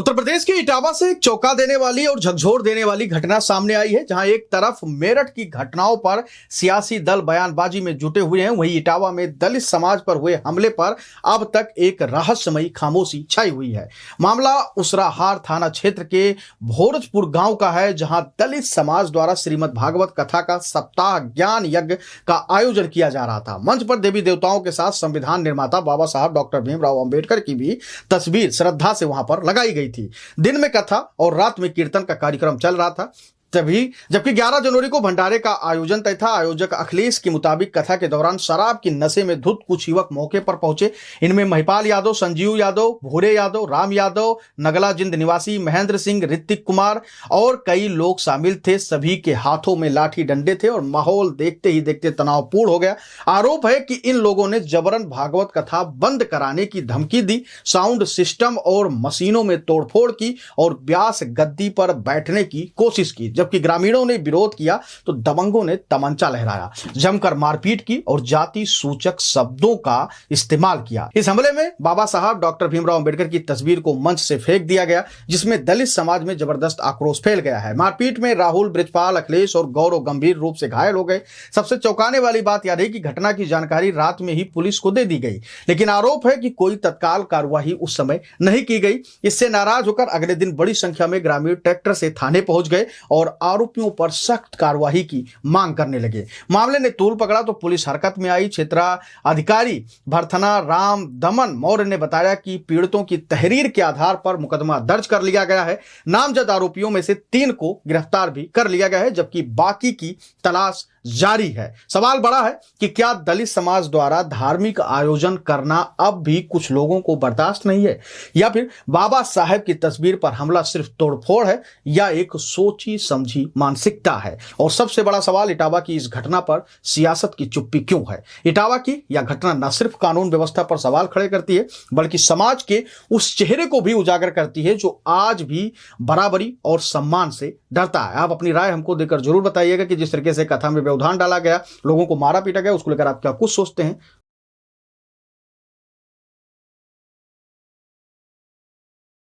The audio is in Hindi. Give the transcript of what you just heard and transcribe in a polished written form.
उत्तर प्रदेश के इटावा से एक चौंका देने वाली और झकझोर देने वाली घटना सामने आई है, जहां एक तरफ मेरठ की घटनाओं पर सियासी दल बयानबाजी में जुटे हुए हैं, वहीं इटावा में दलित समाज पर हुए हमले पर अब तक एक रहस्यमयी खामोशी छाई हुई है। मामला उसराहार थाना क्षेत्र के भोरजपुर गांव का है, जहां दलित समाज द्वारा श्रीमद् भागवत कथा का सप्ताह ज्ञान यज्ञ का आयोजन किया जा रहा था। मंच पर देवी देवताओं के साथ संविधान निर्माता बाबा साहब डॉक्टर भीमराव अंबेडकर की भी तस्वीर श्रद्धा से वहां पर लगाई गई थी। दिन में कथा और रात में कीर्तन का कार्यक्रम चल रहा था। जबकि 11 जनवरी को भंडारे का आयोजन तय था। आयोजक अखिलेश के मुताबिक कथा के दौरान शराब की नशे में धुत कुछ युवक मौके पर पहुंचे। इनमें महिपाल यादव, संजीव यादव, भूरे यादव, राम यादव, नगला जिंद निवासी महेंद्र सिंह, ऋतिक कुमार और कई लोग शामिल थे। सभी के हाथों में लाठी डंडे थे और माहौल देखते ही देखते तनावपूर्ण हो गया। आरोप है कि इन लोगों ने जबरन भागवत कथा बंद कराने की धमकी दी, साउंड सिस्टम और मशीनों में तोड़फोड़ की और व्यास गद्दी पर बैठने की कोशिश की। जबकि ग्रामीणों ने विरोध किया तो दबंगों ने तमंचा लहराया, जमकर मारपीट की और जाति सूचक शब्दों का इस्तेमाल किया। इस हमले में बाबा साहब डॉक्टर भीमराव अंबेडकर की तस्वीर को मंच से फेंक दिया गया, जिसमें दलित समाज में जबरदस्त आक्रोश फैल गया है। मारपीट में राहुल, ब्रिजपाल, अखिलेश और गौरव गंभीर रूप से घायल हो गए। सबसे चौंकाने वाली बात यह रही कि घटना की जानकारी रात में ही पुलिस को दे दी गई, लेकिन आरोप है कि कोई तत्काल कार्रवाई उस समय नहीं की गई। इससे नाराज होकर अगले दिन बड़ी संख्या में ग्रामीण ट्रैक्टर से थाने पहुंच गए और आरोपियों पर सख्त कार्रवाई की मांग करने लगे। मामले ने तूल पकड़ा तो पुलिस हरकत में आई। क्षेत्राधिकारी भरथना राम दमन मौर्य ने बताया कि पीड़ितों की तहरीर के आधार पर मुकदमा दर्ज कर लिया गया है। नामजद आरोपियों में से 3 को गिरफ्तार भी कर लिया गया है, जबकि बाकी की तलाश जारी है। सवाल बड़ा है कि क्या दलित समाज द्वारा धार्मिक आयोजन करना अब भी कुछ लोगों को बर्दाश्त नहीं है, या फिर बाबा साहेब की तस्वीर पर हमला सिर्फ तोड़फोड़ है या एक सोची समझी मानसिकता है। और सबसे बड़ा सवाल, इटावा की इस घटना पर सियासत की चुप्पी क्यों है। इटावा की यह घटना न सिर्फ कानून व्यवस्था पर सवाल खड़े करती है, बल्कि समाज के उस चेहरे को भी उजागर करती है जो आज भी बराबरी और सम्मान से डरता है। आप अपनी राय हमको देकर जरूर बताइएगा कि जिस तरीके से कथा में व्यवधान डाला गया, लोगों को मारा पीटा गया, उसको लेकर आप क्या कुछ सोचते हैं।